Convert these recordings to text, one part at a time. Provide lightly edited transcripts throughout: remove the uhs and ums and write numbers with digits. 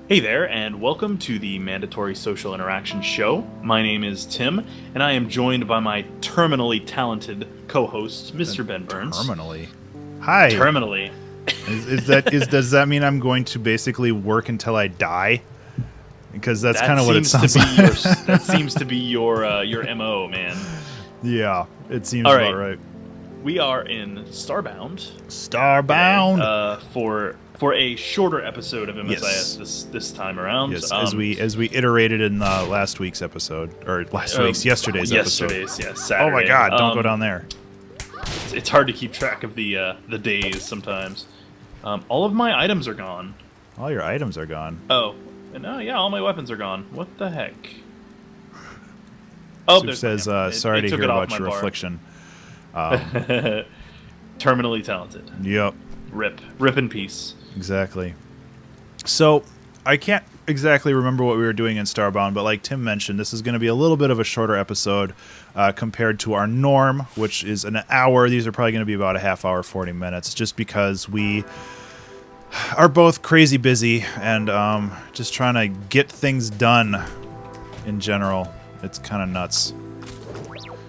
Hey there, and welcome to the Mandatory Social Interaction Show. My name is Tim, and I am joined by my terminally talented co-host, Mr. Ben Burns. Terminally. Hi. Terminally. Does that mean I'm going to basically work until I die? Because that's kind of what it sounds like. That seems to be your MO, man. Yeah, it seems All about right. We are in Starbound. Starbound. For a shorter episode of MSIS this time around. Yes, as we iterated in last week's episode, or yesterday's episode. Saturday. Oh my God! Don't go down there. It's hard to keep track of the days sometimes. All of my items are gone. All your items are gone. Oh, and all my weapons are gone. What the heck? Oh, Soup says, sorry to hear about your affliction. Terminally talented. Yep. Rip in peace. Exactly. So, I can't exactly remember what we were doing in Starbound, but like Tim mentioned, this is going to be a little bit of a shorter episode compared to our norm, which is an hour. These are probably going to be about a half hour, 40 minutes, just because we are both crazy busy and just trying to get things done in general. It's kind of nuts.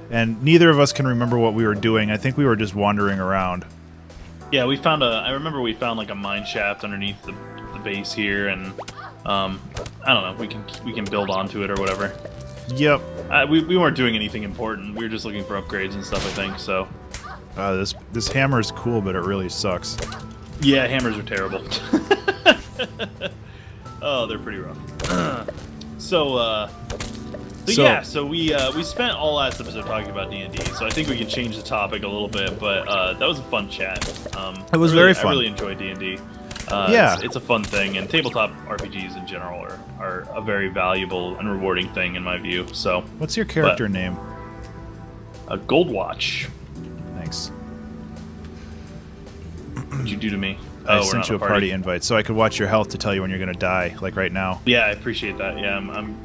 And neither of us can remember what we were doing. I think we were just wandering around. Yeah, I remember we found like a mine shaft underneath the base here, and I don't know. We can build onto it or whatever. Yep. We weren't doing anything important. We were just looking for upgrades and stuff, I think. So. This hammer is cool, but it really sucks. Yeah, hammers are terrible. Oh, they're pretty rough. So we spent all last episode talking about D&D, so I think we can change the topic a little bit, but that was a fun chat. It was very fun. I really enjoyed D&D. Yeah. It's a fun thing, and tabletop RPGs in general are a very valuable and rewarding thing in my view. So, what's your character name? Gold Watch. Thanks. What'd you do to me? I sent you a party invite so I could watch your health to tell you when you're going to die, like right now. Yeah, I appreciate that. Yeah, I'm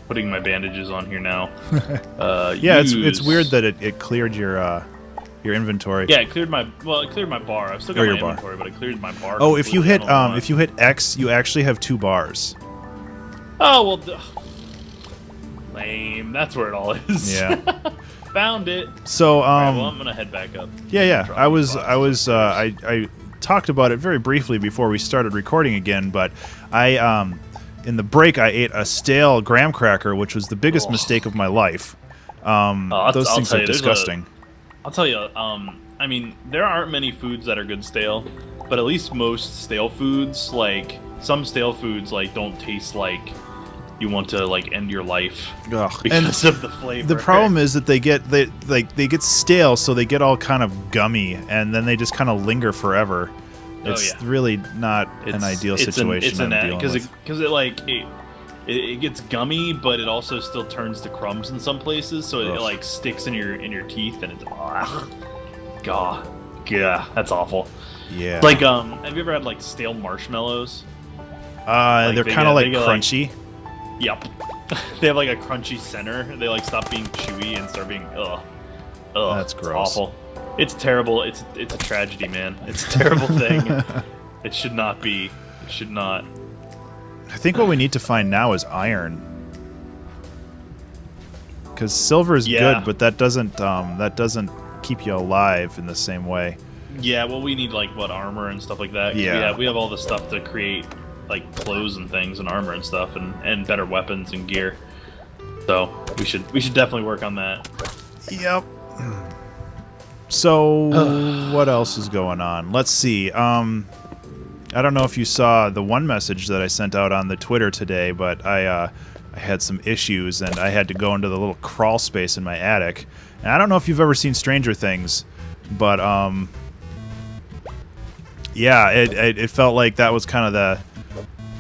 putting my bandages on here now. Yeah, it's weird that it cleared your inventory. Yeah, it cleared my bar. I've still got my inventory, but it cleared my bar. Oh, if you hit X, you actually have 2 bars. Oh well, lame. That's where it all is. Yeah. Found it. So right, well, I'm gonna head back up. Yeah. I talked about it very briefly before we started recording again, but in the break, I ate a stale graham cracker, which was the biggest mistake of my life. Those things are disgusting. I'll tell you, I mean, there aren't many foods that are good stale, but at least most stale foods, like, some stale foods, like, don't taste like you want to, like, end your life because of the flavor. The problem is that they get stale, so they get all kind of gummy, and then they just kind of linger forever. It's really not an ideal situation. Because it gets gummy, but it also still turns to crumbs in some places, so it like sticks in your teeth, and it's God, that's awful. Yeah. Like have you ever had like stale marshmallows? They're kind of like crunchy. Yep. They have like a crunchy center. They like stop being chewy and start being That's gross. It's awful. It's terrible. It's a tragedy, man. It's a terrible thing. It should not be. It should not. I think what we need to find now is iron. Because silver is good, but that doesn't keep you alive in the same way. Yeah, well, we need like armor and stuff like that. Yeah, we have all the stuff to create like clothes and things and armor and stuff and better weapons and gear. So we should definitely work on that. Yep. So what else is going on? Let's see. I don't know if you saw the one message that I sent out on the Twitter today, but I had some issues and I had to go into the little crawl space in my attic. And I don't know if you've ever seen Stranger Things, but yeah, it felt like that was kind of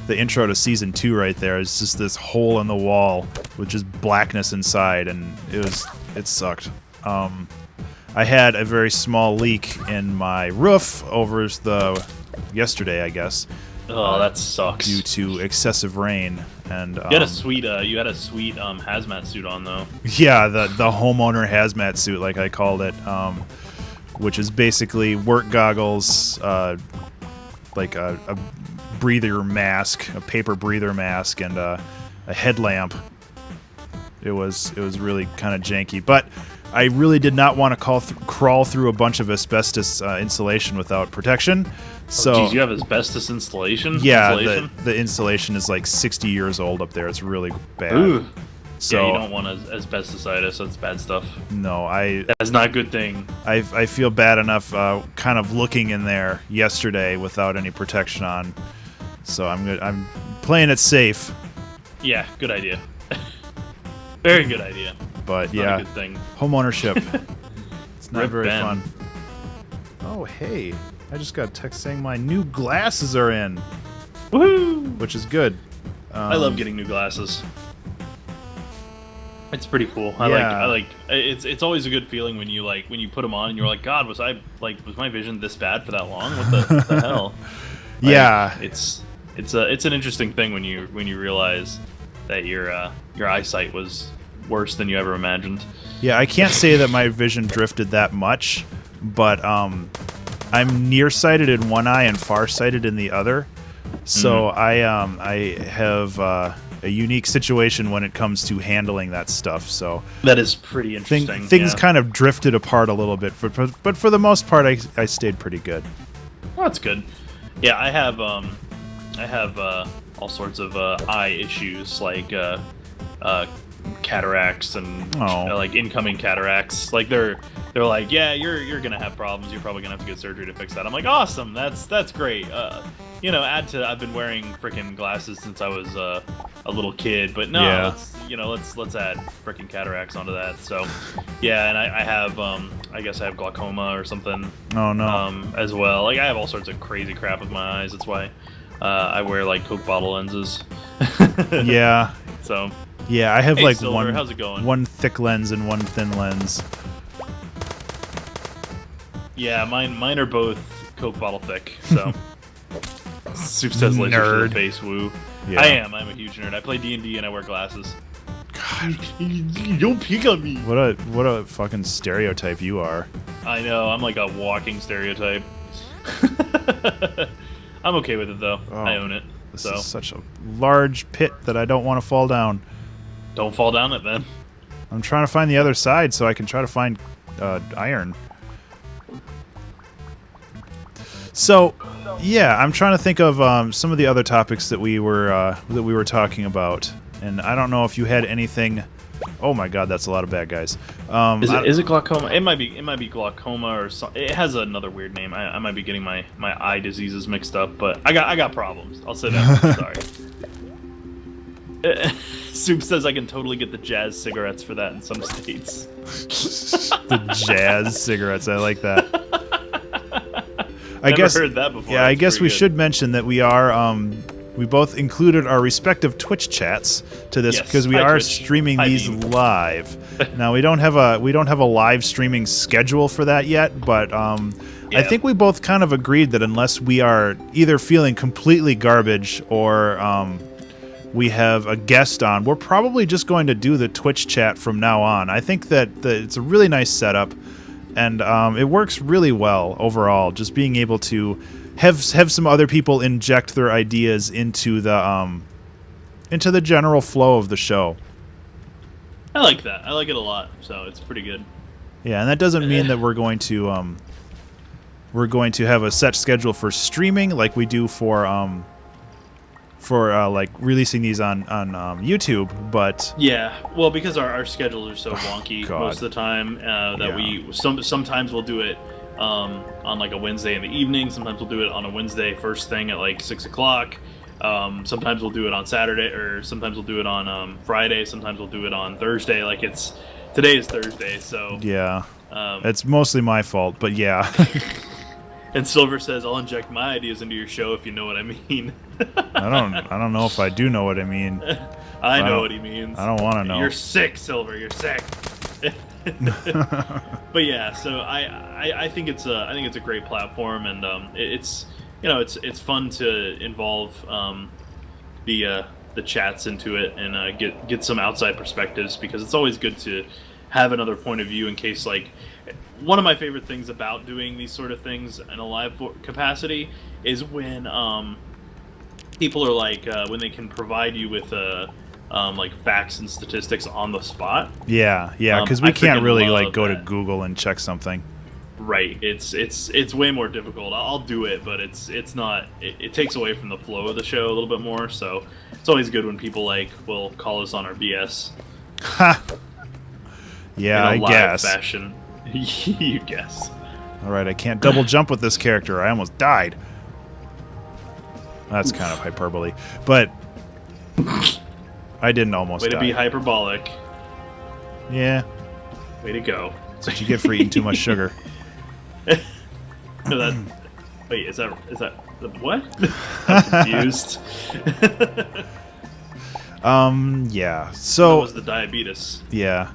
the intro to season 2 right there. It's just this hole in the wall with just blackness inside, and it sucked. I had a very small leak in my roof over yesterday, I guess. Oh, that sucks. Due to excessive rain, and you had a sweet hazmat suit on though. Yeah, the homeowner hazmat suit, like I called it, which is basically work goggles, like a breather mask, a paper breather mask, and a headlamp. It was really kind of janky, but I really did not want to crawl through a bunch of asbestos insulation without protection. So, geez, you have asbestos insulation? Yeah, the insulation is like 60 years old up there. It's really bad. Ooh. So, yeah, you don't want asbestositis. That's bad stuff. No, that's not a good thing. I feel bad enough kind of looking in there yesterday without any protection on. So I'm playing it safe. Yeah, good idea. Very good idea. But it's yeah, not a good thing. Home ownership. It's not Rip very Ben. fun. Oh, hey. I just got a text saying my new glasses are in. Woohoo! Which is good. I love getting new glasses. It's pretty cool. I like it's always a good feeling when you put them on and you're like, God, was my vision this bad for that long? What the hell? Like, yeah. It's an interesting thing when you realize that your eyesight was worse than you ever imagined. Yeah, I can't say that my vision drifted that much, but I'm nearsighted in one eye and farsighted in the other. So I have a unique situation when it comes to handling that stuff. So that is pretty interesting. Things kind of drifted apart a little bit, but for the most part, I stayed pretty good. Well, that's good. Yeah, I have all sorts of eye issues like cataracts and like incoming cataracts. Like they're like, yeah, you're gonna have problems. You're probably gonna have to get surgery to fix that. I'm like, awesome, that's great. Add to I've been wearing freaking glasses since I was a little kid, but no, yeah. let's add freaking cataracts onto that. So yeah, and I have I guess I have glaucoma or something. Oh no. As well. Like I have all sorts of crazy crap with my eyes. That's why I wear like Coke bottle lenses. Yeah. So. Yeah, I have like Silver, how's it going? one thick lens and one thin lens. Yeah, mine are both Coke bottle thick. So. Soup says laser to the face, woo. Yeah. I'm a huge nerd. I play D&D and I wear glasses. God. Don't pick on me. What a fucking stereotype you are. I know, I'm like a walking stereotype. I'm okay with it though. I own it. This is such a large pit that I don't want to fall down. Don't fall down it then. I'm trying to find the other side so I can try to find iron. So, yeah, I'm trying to think of some of the other topics that we were talking about, and I don't know if you had anything. Oh my God, that's a lot of bad guys. Is it glaucoma? It might be glaucoma or something. It has another weird name. I might be getting my eye diseases mixed up, but I got problems. I'll say that. Sorry. Soup says I can totally get the jazz cigarettes for that in some states. The jazz cigarettes, I like that. Never heard that before. Yeah, I guess we should mention that we are we both included our respective Twitch chats to this because we are streaming these live. Now we don't have a live streaming schedule for that yet, but I think we both kind of agreed that unless we are either feeling completely garbage or we have a guest on, we're probably just going to do the Twitch chat from now on. I think that it's a really nice setup, and it works really well overall. Just being able to have some other people inject their ideas into the general flow of the show. I like that. I like it a lot. So it's pretty good. Yeah, and that doesn't mean that we're going to have a set schedule for streaming like we do for like releasing these on YouTube, but yeah, well, because our schedules are so wonky most of the time that we sometimes we'll do it on like a Wednesday in the evening. Sometimes we'll do it on a Wednesday first thing at like 6 o'clock. Sometimes we'll do it on Saturday, or sometimes we'll do it on Friday. Sometimes we'll do it on Thursday. Like today is Thursday, so yeah, it's mostly my fault, but yeah. And Silver says, "I'll inject my ideas into your show if you know what I mean." I don't know if I do know what I mean. I know what he means. I don't want to know. You're sick, Silver. You're sick. But yeah, so I think it's a great platform, and it's fun to involve the chats into it and get some outside perspectives, because it's always good to have another point of view in case, like, one of my favorite things about doing these sort of things in a live capacity is when people are like when they can provide you with like facts and statistics on the spot. Yeah, because we I can't freaking really like love go to that. Google and check something. Right. It's way more difficult. I'll do it, but it's not. It takes away from the flow of the show a little bit more. So it's always good when people like will call us on our BS Ha. in Yeah, a I live guess. fashion. You guess. All right, I can't double jump with this character. I almost died. That's kind of hyperbole, but I didn't almost Way to die. be hyperbolic. Yeah, Way to go. that's what you get for eating too much sugar. No, that. Wait, is that what? I'm confused. Yeah. That So was the diabetes. yeah.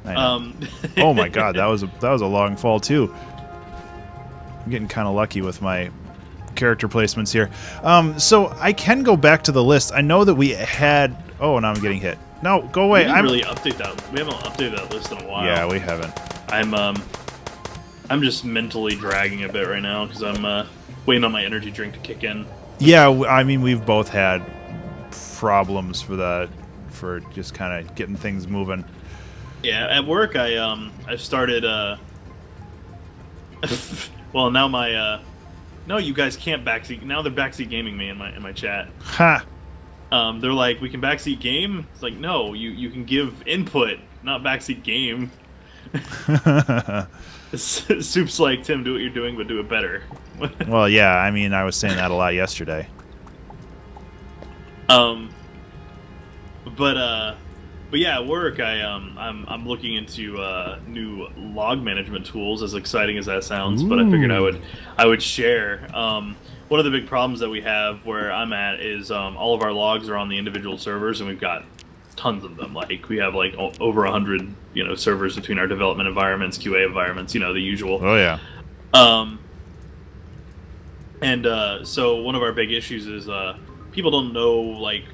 I know. Um, Oh my god, that was a long fall too. I'm getting kind of lucky with my character placements here. So I can go back to the list. I know that we had. Oh, now I'm getting hit. No, go away. we didn't I'm really update that. We haven't updated that list in a while. Yeah, we haven't. I'm just mentally dragging a bit right now because I'm waiting on my energy drink to kick in. Yeah, I mean we've both had problems for just kind of getting things moving. Yeah, at work I've started well now my no, you guys can't backseat. Now they're backseat gaming me in my chat. Ha. They're like, we can backseat game. It's like, no, you can give input, not backseat game. Soup's like, Tim, do what you're doing, but do it better. Well, yeah, I mean I was saying that a lot yesterday. But yeah, at work I'm looking into new log management tools. As exciting as that sounds, but I figured I would share. One of the big problems that we have where I'm at is all of our logs are on the individual servers, and we've got tons of them. Like we have like over 100 servers between our development environments, QA environments, the usual. Oh yeah. So one of our big issues is people don't know, like,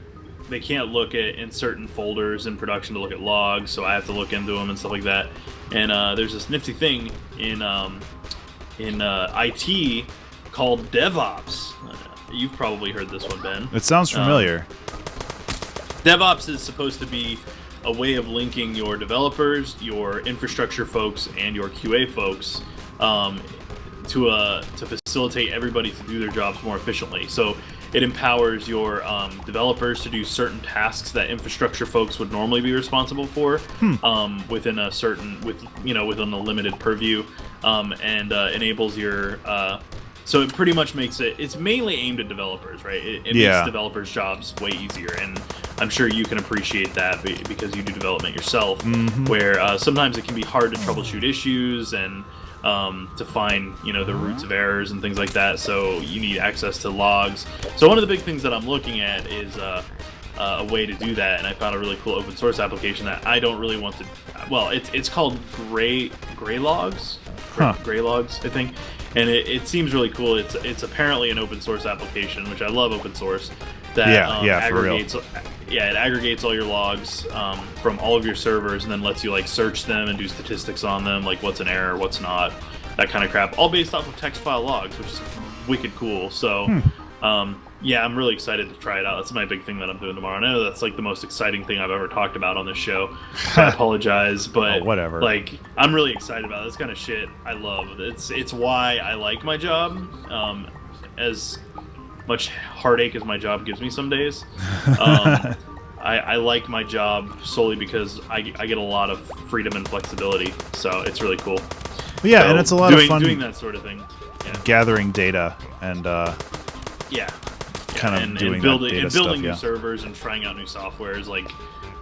they can't look at in certain folders in production to look at logs, so I have to look into them and stuff like that. And there's this nifty thing in IT called DevOps. You've probably heard this one, Ben. It sounds familiar. DevOps is supposed to be a way of linking your developers, your infrastructure folks, and your QA folks to facilitate everybody to do their jobs more efficiently. So it empowers your developers to do certain tasks that infrastructure folks would normally be responsible for within a certain within a limited purview, and enables your. So it pretty much makes it's mainly aimed at developers, right? It makes developers' jobs way easier, and I'm sure you can appreciate that because you do development yourself, where sometimes it can be hard to troubleshoot issues and to find the roots of errors and things like that. So you need access to logs. So one of the big things that I'm looking at is a way to do that, and I found a really cool open source application that I don't really want to. Well, it's called Gray Logs, Gray Logs, I think, and it seems really cool. It's apparently an open source application, which I love open source. That aggregates. For real. Yeah, it aggregates all your logs from all of your servers, and then lets you like search them and do statistics on them, like what's an error, what's not, that kind of crap, all based off of text file logs, which is wicked cool. So yeah, I'm really excited to try it out. That's my big thing that I'm doing tomorrow. I know that's like the most exciting thing I've ever talked about on this show, so I apologize, but whatever. Like, I'm really excited about this kind of shit. I love it. It's why I like my job, as much heartache as my job gives me some days. I like my job solely because I get a lot of freedom and flexibility, so it's really cool. Yeah, so and it's a lot of fun doing that sort of thing. Yeah. Gathering data and kind of and doing building that data and building stuff, new servers and trying out new software is like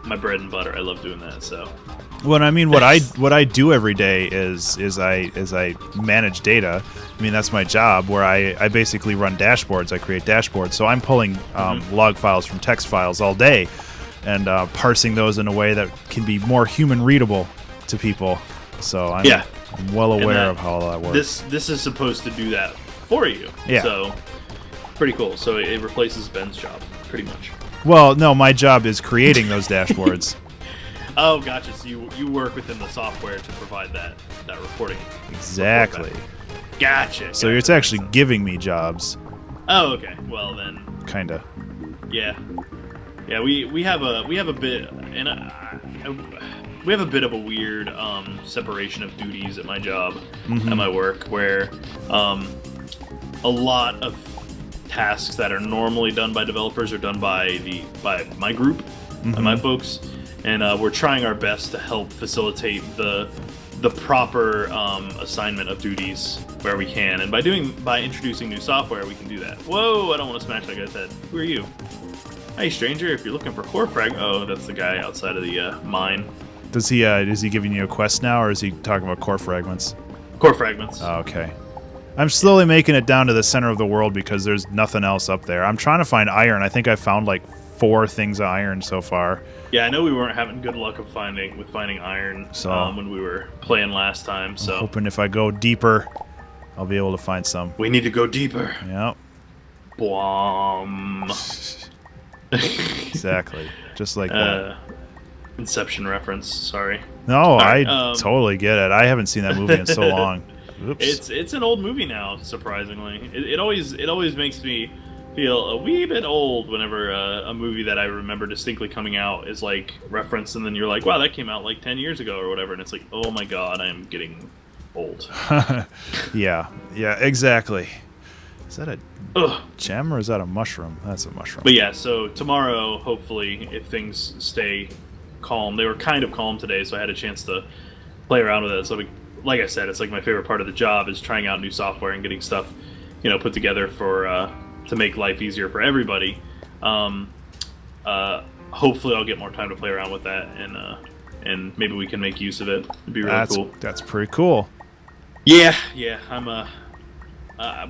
my bread and butter. I love doing that. So, well, I mean, what I do every day is I manage data. I mean, that's my job, where I basically run dashboards. I create dashboards. So I'm pulling log files from text files all day and parsing those in a way that can be more human readable to people. So I'm well aware of how all that works. This is supposed to do that for you. Yeah. So pretty cool. So it replaces Ben's job pretty much. Well, no, my job is creating those dashboards. Oh, gotcha. So you work within the software to provide that reporting. Exactly. Gotcha. So it's actually giving me jobs. Oh, okay. Well then, kinda. Yeah, yeah. We have a bit, and we have a bit of a weird separation of duties at my job, at my work, where a lot of tasks that are normally done by developers are done by my group and my folks, and we're trying our best to help facilitate the proper assignment of duties where we can, and by introducing new software we can do that. Whoa, I don't want to smash that guy's head. Who are you? Hey stranger, if you're looking for core frag, oh, that's the guy outside of the mine. Is he giving you a quest now, or is he talking about core fragments? Core fragments. Oh, okay. I'm slowly making it down to the center of the world because there's nothing else up there. I'm trying to find iron. I think I found like 4 things of iron so far. Yeah, I know we weren't having good luck of finding iron when we were playing last time. So I'm hoping if I go deeper, I'll be able to find some. We need to go deeper. Yep. Blom. Exactly. Just like that. Inception reference. Sorry. No, right, I totally get it. I haven't seen that movie in so long. Oops. It's an old movie now, surprisingly. It always makes me feel a wee bit old whenever a movie that I remember distinctly coming out is like referenced, and then you're like, wow, that came out like 10 years ago or whatever, and it's like, oh my god, I am getting old. Yeah, exactly. Is that a gem or is that a mushroom? That's a mushroom. But yeah, so tomorrow, hopefully, if things stay calm, they were kind of calm today, so I had a chance to play around with it. So like I said, it's like my favorite part of the job is trying out new software and getting stuff, put together for to make life easier for everybody. Hopefully, I'll get more time to play around with that, and maybe we can make use of it. It'd be really cool. That's pretty cool. Yeah. I'm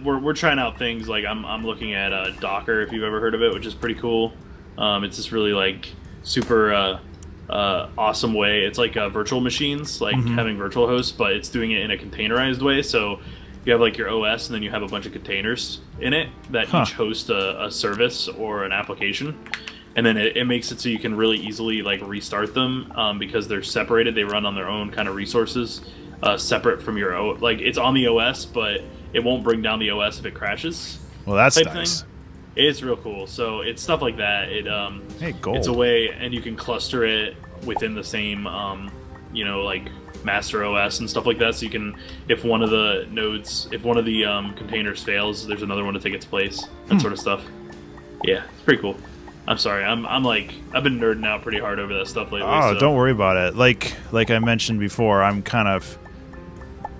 we're trying out things like I'm looking at Docker, if you've ever heard of it, which is pretty cool. It's this really like super awesome way. It's like virtual machines, like having virtual hosts, but it's doing it in a containerized way. So you have like your OS, and then you have a bunch of containers in it that each host a service or an application, and then it makes it so you can really easily like restart them because they're separated. They run on their own kind of resources, separate from your like it's on the OS, but it won't bring down the OS if it crashes. Well, that's nice. Thing. It's real cool. So it's stuff like that. Hey, gold. It's a way, and you can cluster it within the same, like master OS and stuff like that. So you can, if one of the nodes, if one of the containers fails, there's another one to take its place. That sort of stuff. Yeah, it's pretty cool. I'm sorry. I'm like I've been nerding out pretty hard over that stuff lately. Oh, so. Don't worry about it. Like I mentioned before, I'm kind of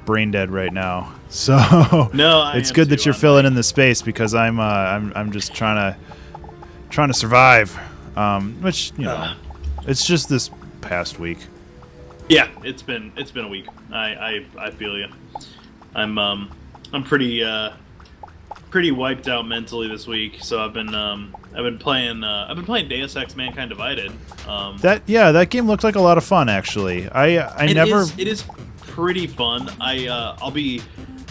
brain dead right now. So no, it's good that you're filling in the space because I'm just trying to survive. Which it's just this past week. Yeah, it's been a week. I feel you. I'm pretty wiped out mentally this week. So I've been playing Deus Ex: Mankind Divided. That game looked like a lot of fun actually. It is pretty fun.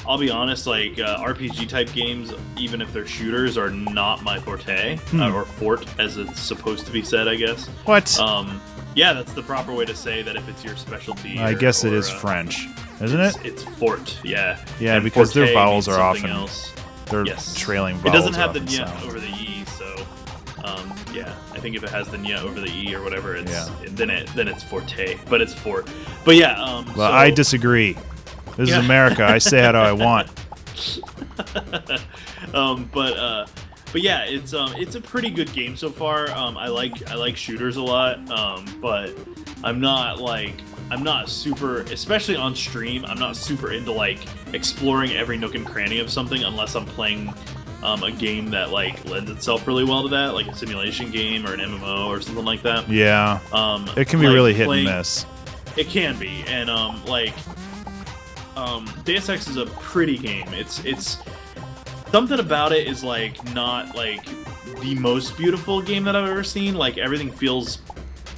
I'll be honest, like RPG type games, even if they're shooters, are not my forte, or fort as it's supposed to be said, I guess. What? Yeah, that's the proper way to say that if it's your specialty. I guess it is French, isn't it? It's fort, yeah. Yeah, and because their vowels are often they're yes. trailing vowels. It doesn't have the nya over the e, so yeah. I think if it has the nya over the e or whatever, then it's forte, but it's fort. But yeah. Well, I disagree. This is America. I say how I want. But yeah, it's a pretty good game so far. I like shooters a lot, but I'm not super, especially on stream. I'm not super into like exploring every nook and cranny of something unless I'm playing a game that like lends itself really well to that, like a simulation game or an MMO or something like that. Yeah. It can be really hit and miss. It can be, and Deus Ex is a pretty game. It's something about it is like not like the most beautiful game that I've ever seen. Like everything feels,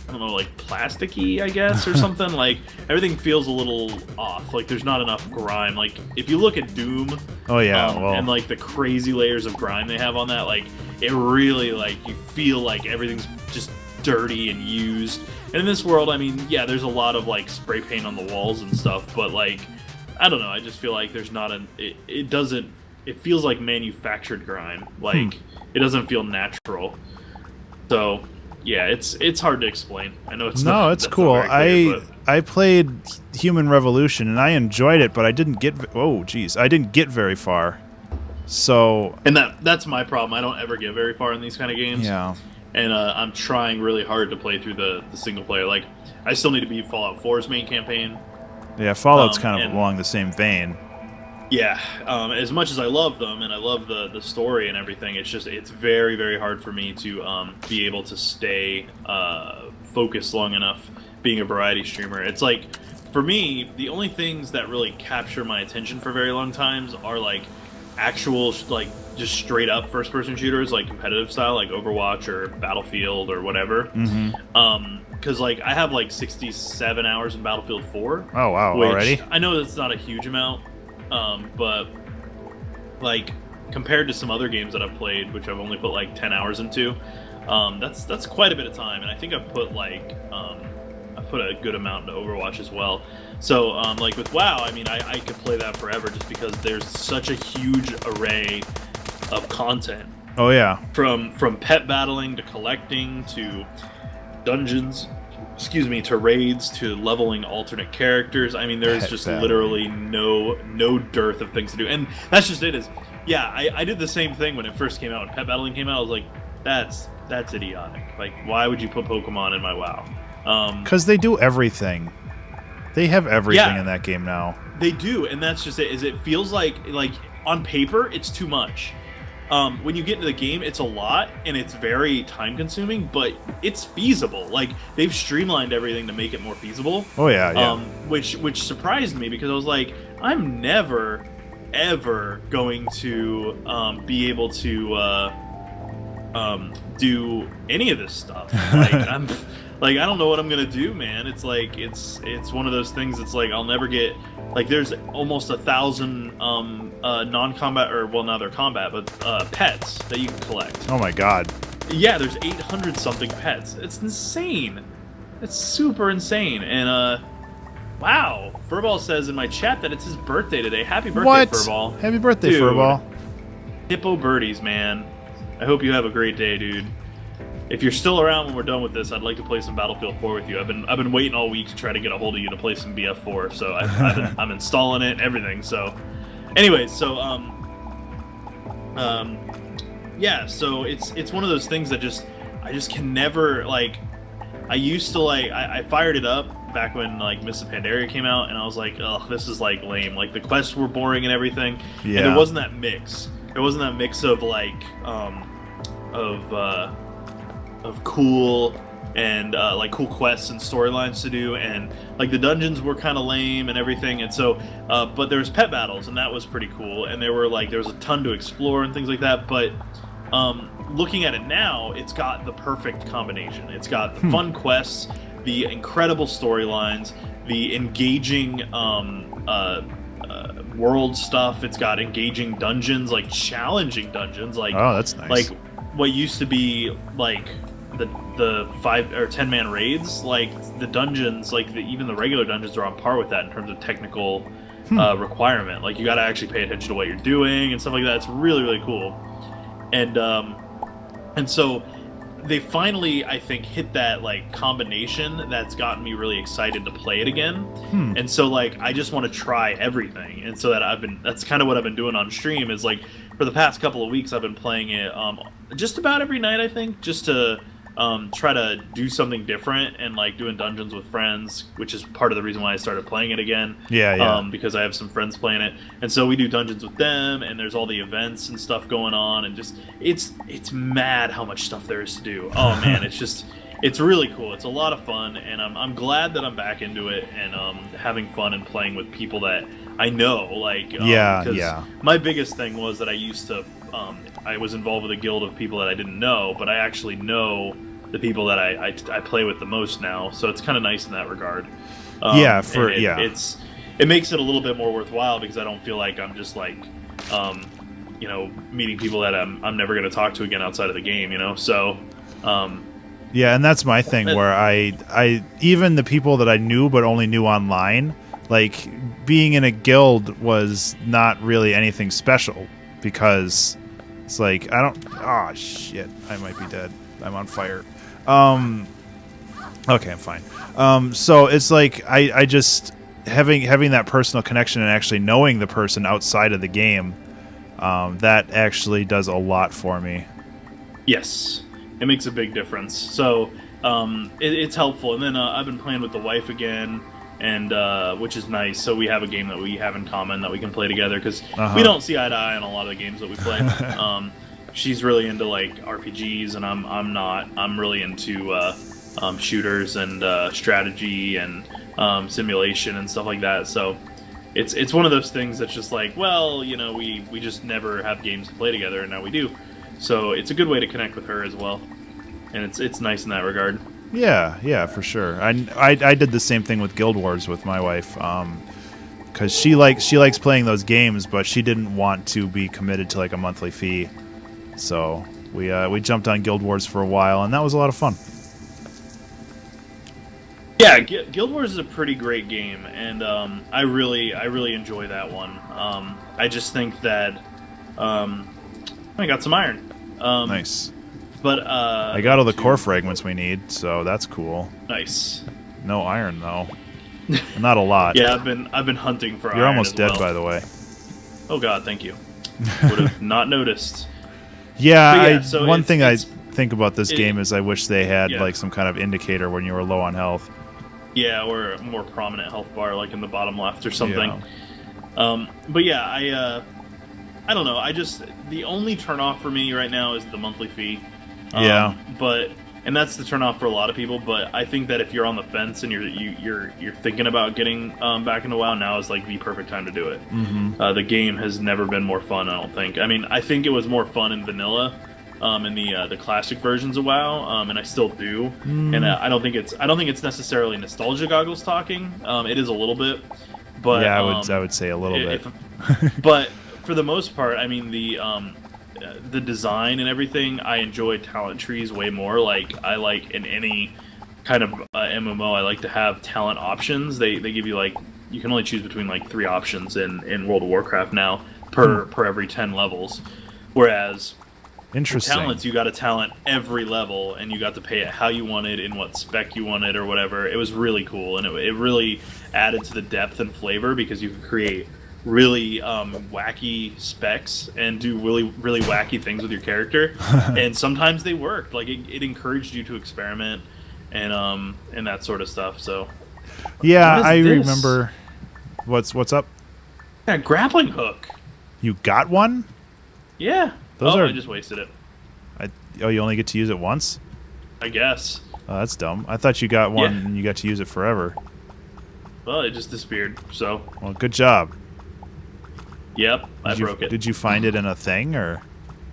I don't know, like plasticky, I guess, or something. Like everything feels a little off. Like there's not enough grime. Like if you look at Doom, and like the crazy layers of grime they have on that, like it really like you feel like everything's just dirty and used. And in this world, I mean, yeah, there's a lot of like spray paint on the walls and stuff, but like I don't know. I just feel like there's not it feels like manufactured grime. Like it doesn't feel natural. So yeah, it's hard to explain. I know it's No, not. it's That's cool. not very clear, I played Human Revolution and I enjoyed it, but I didn't get. Oh, geez, I didn't get very far. So. and that's my problem. I don't ever get very far in these kind of games. Yeah. And I'm trying really hard to play through the single player. Like, I still need to beat Fallout 4's main campaign. Yeah, Fallout's kind of along the same vein. Yeah, as much as I love them and I love the story and everything, it's very, very hard for me to be able to stay focused long enough being a variety streamer. It's like, for me, the only things that really capture my attention for very long times are like actual, like, just straight up first person shooters, like competitive style, like Overwatch or Battlefield or whatever. Because like I have like 67 hours in Battlefield 4. Oh wow, which already? I know that's not a huge amount, but like compared to some other games that I've played, which I've only put like 10 hours into, that's quite a bit of time. And I think I've put like I put a good amount into Overwatch as well. So like with WoW, I mean I could play that forever just because there's such a huge array of content. Oh yeah. From pet battling to collecting to dungeons, to raids to leveling alternate characters. I mean, there's just literally no dearth of things to do. And that's just it. I did the same thing when it first came out. When pet battling came out, I was like, that's idiotic. Like, why would you put Pokemon in my WoW? Because they do everything. They have everything in that game now. They do, and that's just it. It feels like on paper it's too much. When you get into the game, it's a lot, and it's very time-consuming, but it's feasible. Like, they've streamlined everything to make it more feasible. Oh, yeah. Which surprised me, because I was like, I'm never, ever going to be able to do any of this stuff. Like, I don't know what I'm gonna do, man. It's like it's one of those things. It's like I'll never get. Like, there's almost 1,000 non-combat, or well, now they're combat, but pets that you can collect. Oh my god. Yeah, there's 800 something pets. It's insane. It's super insane. And wow, Furball says in my chat that it's his birthday today. Happy birthday, Furball! Happy birthday, dude. Furball! Hippo birdies, man. I hope you have a great day, dude. If you're still around when we're done with this, I'd like to play some Battlefield 4 with you. I've been waiting all week to try to get a hold of you to play some BF4, so I'm installing it and everything. So, anyways, so yeah, so it's one of those things that I just can never, like. I used to I fired it up back when like Mists of Pandaria came out, and I was like, oh, this is like lame. Like, the quests were boring and everything, and there wasn't that mix. There wasn't that mix of like of cool and like cool quests and storylines to do, and like the dungeons were kind of lame and everything. And so but there was pet battles, and that was pretty cool, and there was a ton to explore and things like that. But looking at it now, it's got the perfect combination. It's got the fun quests, the incredible storylines, the engaging world stuff. It's got engaging dungeons, like challenging dungeons, like, oh, that's nice. Like what used to be like the 5 or 10 man raids. Like, the dungeons, like even the regular dungeons are on par with that in terms of technical requirement. Like, you got to actually pay attention to what you're doing and stuff like that. It's really, really cool. And so they finally, I think, hit that like combination that's gotten me really excited to play it again. And so like I just want to try everything, and so that's kind of what I've been doing on stream. Is like, for the past couple of weeks I've been playing it just about every night, I think, just to try to do something different, and like doing dungeons with friends, which is part of the reason why I started playing it again. Because I have some friends playing it, and so we do dungeons with them, and there's all the events and stuff going on, and just it's mad how much stuff there is to do. Oh man, it's really cool. It's a lot of fun, and I'm glad that I'm back into it and having fun and playing with people that I know. Like, my biggest thing was that I used to I was involved with a guild of people that I didn't know, but I actually know the people that I play with the most now, so it's kind of nice in that regard. It makes it a little bit more worthwhile, because I don't feel like I'm just like meeting people that I'm never going to talk to again outside of the game, so yeah, and that's my thing, where I even the people that I knew but only knew online, like, being in a guild was not really anything special, because It's like I don't. Oh shit! I might be dead. I'm on fire. Okay, I'm fine. So it's like I just having that personal connection and actually knowing the person outside of the game. That actually does a lot for me. Yes, it makes a big difference. So it's helpful. And then I've been playing with the wife again, and which is nice. So we have a game that we have in common that we can play together because we don't see eye to eye on a lot of the games that we play. She's really into like RPGs, and I'm not. I'm really into shooters and strategy and simulation and stuff like that. So it's one of those things that's just like, well, you know, we just never have games to play together, and now we do. So it's a good way to connect with her as well, and it's nice in that regard. Yeah, for sure. I did the same thing with Guild Wars with my wife, because she likes playing those games, but she didn't want to be committed to like a monthly fee. So we jumped on Guild Wars for a while, and that was a lot of fun. Yeah, Guild Wars is a pretty great game, and I really enjoy that one. I just think that I got some iron. Nice. But I got all the core fragments we need, so that's cool. Nice. No iron though. Not a lot. Yeah, I've been hunting for iron. You're almost as dead, well. by the way. Oh God, thank you. Would have not noticed. Yeah, so one thing I think about this game is I wish they had yeah. like some kind of indicator when you were low on health. Yeah, or a more prominent health bar, like in the bottom left or something. Yeah. But yeah, I don't know. The only turnoff for me right now is the monthly fee. Yeah. And that's the turnoff for a lot of people. But I think that if you're on the fence and you're thinking about getting back into WoW, now is like the perfect time to do it. Mm-hmm. The game has never been more fun. I don't think. I mean, I think it was more fun in vanilla. In the classic versions of WoW, and I still do. And I don't think it's necessarily nostalgia goggles talking. It is a little bit, but yeah, I would say a little bit. But for the most part, I mean the design and everything, I enjoy talent trees way more. Like I like in any kind of MMO, I like to have talent options. They give you like you can only choose between like 3 options in World of Warcraft now per every 10 levels, whereas Interesting. Talents, you got a talent every level, and you got to pay it how you wanted, in what spec you wanted, or whatever. It was really cool, and it really added to the depth and flavor because you could create really wacky specs and do really wacky things with your character. And sometimes they worked. Like it encouraged you to experiment and that sort of stuff. So yeah, I remember. What's up? Yeah, grappling hook. You got one? Yeah. I just wasted it. You only get to use it once? I guess. Oh, that's dumb. I thought you got one and you got to use it forever. Well, it just disappeared, so. Well, good job. Yep, I broke it. Did you find it in a thing, or?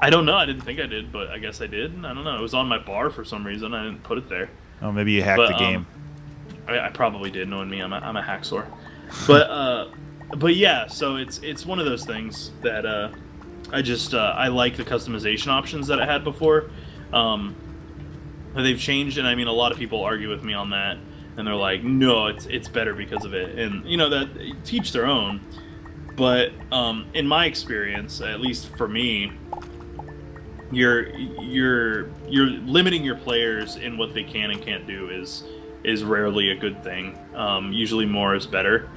I don't know. I didn't think I did, but I guess I did. I don't know. It was on my bar for some reason. I didn't put it there. Oh, maybe you hacked the game. I probably did, knowing me. I'm a hacksaw. But yeah, so it's one of those things that I like the customization options that I had before. They've changed, and I mean, a lot of people argue with me on that, and they're like, "No, it's better because of it." And you know that teach their own. But in my experience, at least for me, you're limiting your players in what they can and can't do is rarely a good thing. Usually more is better,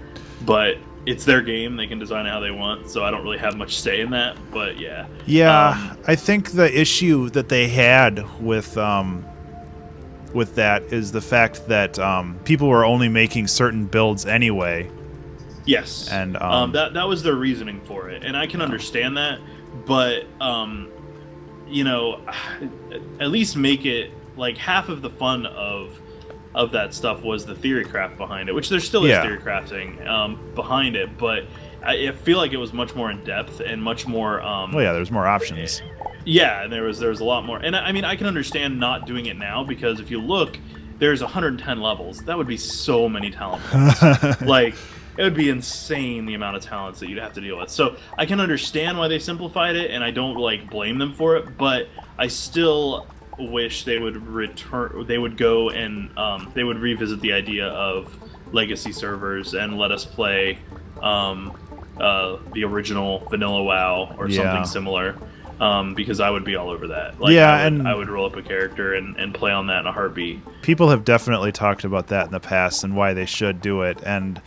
but it's their game. They can design it how they want, so I don't really have much say in that. But yeah. Yeah, I think the issue that they had with that is the fact that people were only making certain builds anyway. Yes, and that was their reasoning for it, and I can understand that. But you know, at least make it like half of the fun of that stuff was the theory craft behind it, which there still is theory crafting behind it, but I feel like it was much more in depth and much more. Well, yeah, there's more options. Yeah, and there was a lot more, and I mean, I can understand not doing it now because if you look, there's 110 levels. That would be so many talent points. Like, it would be insane the amount of talents that you'd have to deal with. So I can understand why they simplified it, and I don't like blame them for it, but I still wish they would go and they would revisit the idea of legacy servers and let us play the original vanilla WoW or something similar. because I would be all over that. Like, Yeah, I would roll up a character and play on that in a heartbeat. People have definitely talked about that in the past and why they should do it, and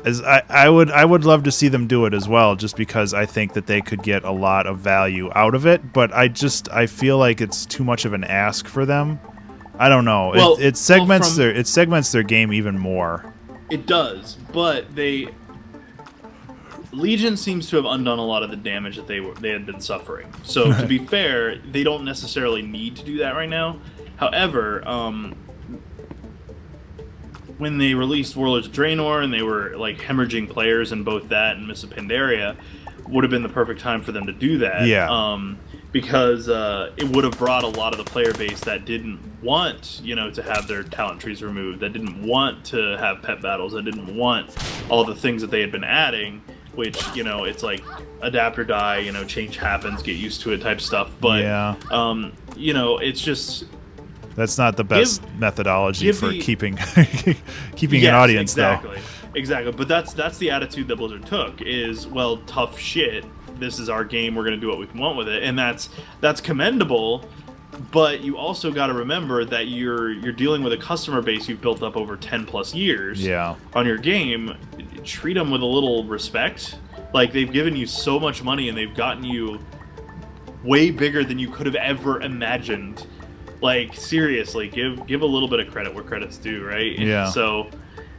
as I would love to see them do it as well, just because I think that they could get a lot of value out of it. But I feel like it's too much of an ask for them. I don't know. Well, it segments their game even more. It does, but Legion seems to have undone a lot of the damage that they had been suffering. So to be fair, they don't necessarily need to do that right now. However, when they released Warlords of Draenor and they were like hemorrhaging players in both that and Mists of Pandaria, would have been the perfect time for them to do that. Yeah. Because it would have brought a lot of the player base that didn't want, to have their talent trees removed, that didn't want to have pet battles, that didn't want all the things that they had been adding, which, it's like adapt or die, change happens, get used to it type stuff. But, yeah. It's just... That's not the best methodology for keeping an audience, exactly. though. Exactly, but that's the attitude that Blizzard took, is, well, tough shit, this is our game, we're going to do what we want with it, and that's commendable, but you also got to remember that you're dealing with a customer base you've built up over 10 plus years on your game. Treat them with a little respect. Like, they've given you so much money and they've gotten you way bigger than you could have ever imagined. Like, seriously, give a little bit of credit where credit's due, right? Yeah. So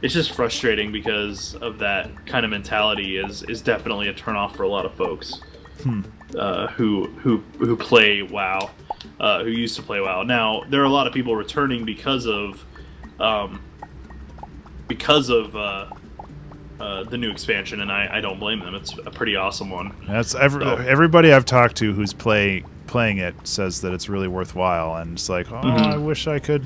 it's just frustrating because of that kind of mentality is definitely a turnoff for a lot of folks who play WoW, who used to play WoW. Now, there are a lot of people returning because of the new expansion, and I don't blame them. It's a pretty awesome one. That's everybody I've talked to who's playing it says that it's really worthwhile, and it's like, I wish I could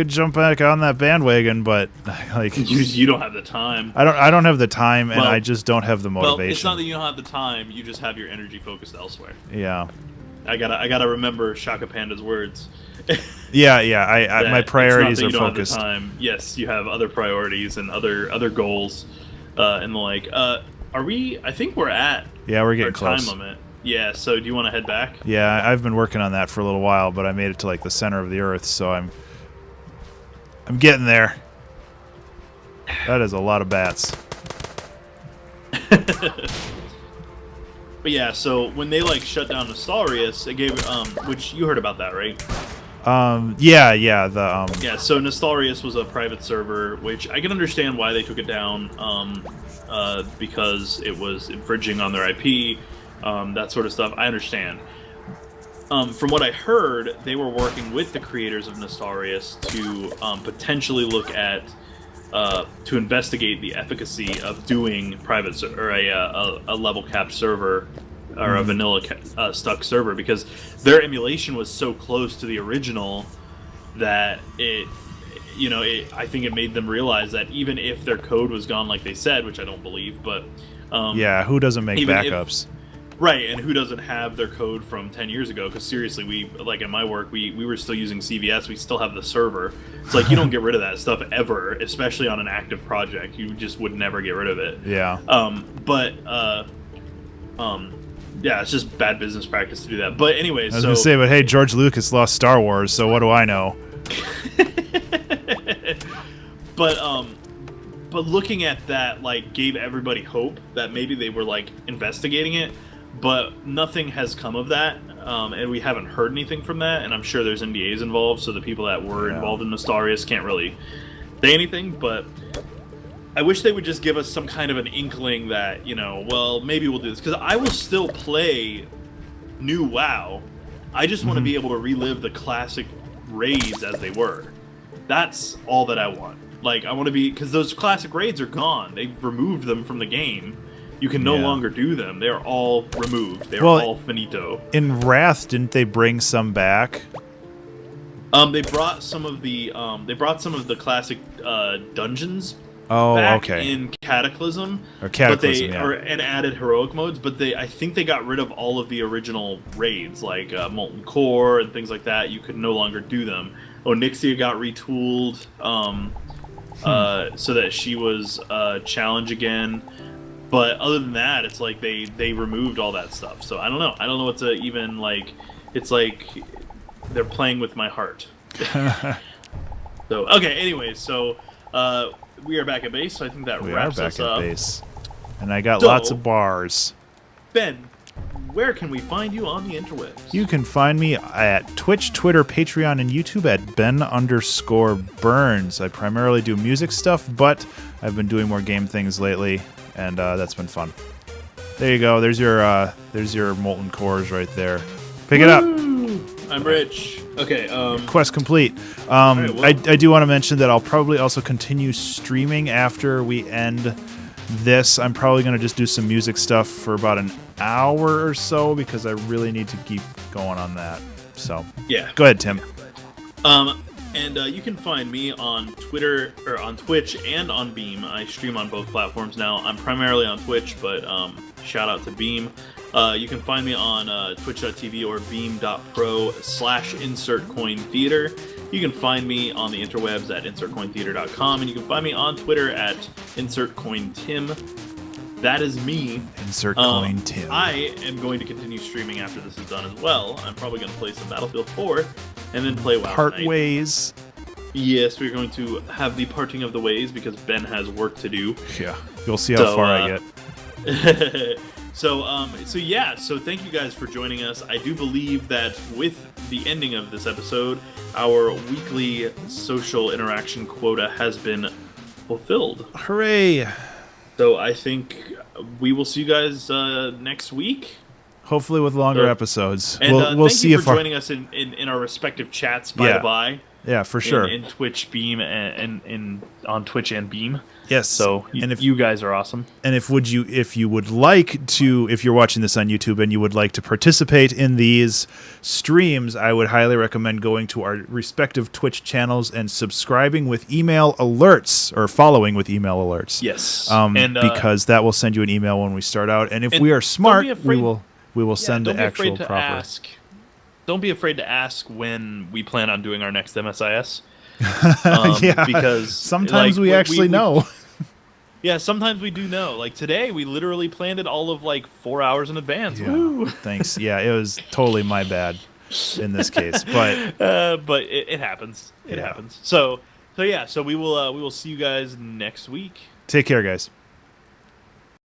jump back on that bandwagon, but like you don't have the time. I don't have the time, and I just don't have the motivation. Well, it's not that you don't have the time; you just have your energy focused elsewhere. Yeah. I gotta remember Shaka Panda's words. Yeah. My priorities are focused. Have the time. Yes, you have other priorities and other goals, and the like. Are we? I think we're at. Yeah, we're getting our close. Time limit. Yeah. So, do you want to head back? Yeah, I've been working on that for a little while, but I made it to like the center of the Earth, so I'm getting there. That is a lot of bats. But yeah, so when they like shut down Nostarius, it gave which you heard about that, right? Yeah. Yeah, so Nostarius was a private server, which I can understand why they took it down, because it was infringing on their IP, that sort of stuff. I understand. From what I heard, they were working with the creators of Nostarius to potentially look at to investigate the efficacy of doing private or a level capped server or a vanilla stuck server, because their emulation was so close to the original that I think it made them realize that even if their code was gone like they said, which I don't believe, but yeah, who doesn't make backups? Right, and who doesn't have their code from 10 years ago? Because seriously, like in my work, we were still using CVS. We still have the server. It's like you don't get rid of that stuff ever, especially on an active project. You just would never get rid of it. Yeah. Yeah, it's just bad business practice to do that. But anyways, I was gonna say, but hey, George Lucas lost Star Wars, so what do I know? But looking at that, like, gave everybody hope that maybe they were like investigating it. But nothing has come of that, and we haven't heard anything from that, and I'm sure there's NDAs involved, so the people that were involved in Nostarius can't really say anything, but I wish they would just give us some kind of an inkling that, well, maybe we'll do this, because I will still play new WoW. I just want to be able to relive the classic raids as they were. That's all that I want. Like, I want to be, because those classic raids are gone. They've removed them from the game. You can no longer do them. They're all removed. They're all finito. In Wrath, didn't they bring some back? They brought some of the classic dungeons back in Cataclysm. Or Cataclysm, and added heroic modes, but I think they got rid of all of the original raids, like Molten Core and things like that. You could no longer do them. Onyxia got retooled so that she was challenge again. But other than that, it's like they removed all that stuff. So I don't know. I don't know what to even like. It's like they're playing with my heart. So okay. Anyways, so we are back at base. So I think that wraps us up. Base. And I got lots of bars. Ben, where can we find you on the interwebs? You can find me at Twitch, Twitter, Patreon, and YouTube at Ben_Burns. I primarily do music stuff, but I've been doing more game things lately, and that's been fun. There you go. There's your molten cores right there. Pick it up. I'm rich. Okay. Quest complete. Right, well. I do want to mention that I'll probably also continue streaming after we end this. I'm probably going to just do some music stuff for about an hour or so because I really need to keep going on that. So yeah. Go ahead, Tim. And you can find me on Twitter or on Twitch and on Beam. I stream on both platforms now. I'm primarily on Twitch, but shout out to Beam. You can find me on twitch.tv or beam.pro/insertcointheater. You can find me on the interwebs at insertcointheater.com, and you can find me on Twitter at insertcointim. That is me. InsertCoinTim. I am going to continue streaming after this is done as well. I'm probably going to play some Battlefield 4 and then play WoW Part tonight. ways. Yes, we're going to have the parting of the ways because Ben has work to do. Yeah, you'll see how far I get. So thank you guys for joining us. I do believe that with the ending of this episode, our weekly social interaction quota has been fulfilled. Hooray! So I think we will see you guys next week. Hopefully with longer episodes. And we'll thank see you if for joining us in our respective chats, by the by. Yeah, for sure. In Twitch, Beam, and on Twitch and Beam. Yes. So if you guys are awesome. And if you would like to, if you're watching this on YouTube and you would like to participate in these streams, I would highly recommend going to our respective Twitch channels and subscribing with email alerts or following with email alerts. Yes. Because that will send you an email when we start out. And if we are smart, we will send the actual proper. Don't be afraid to ask when we plan on doing our next MSIS. Yeah, because sometimes we actually know. Yeah, sometimes we do know. Like today, we literally planned it all of like 4 hours in advance. Yeah, Woo! Thanks. Yeah, it was totally my bad in this case, but it happens. It happens. So we will see you guys next week. Take care, guys.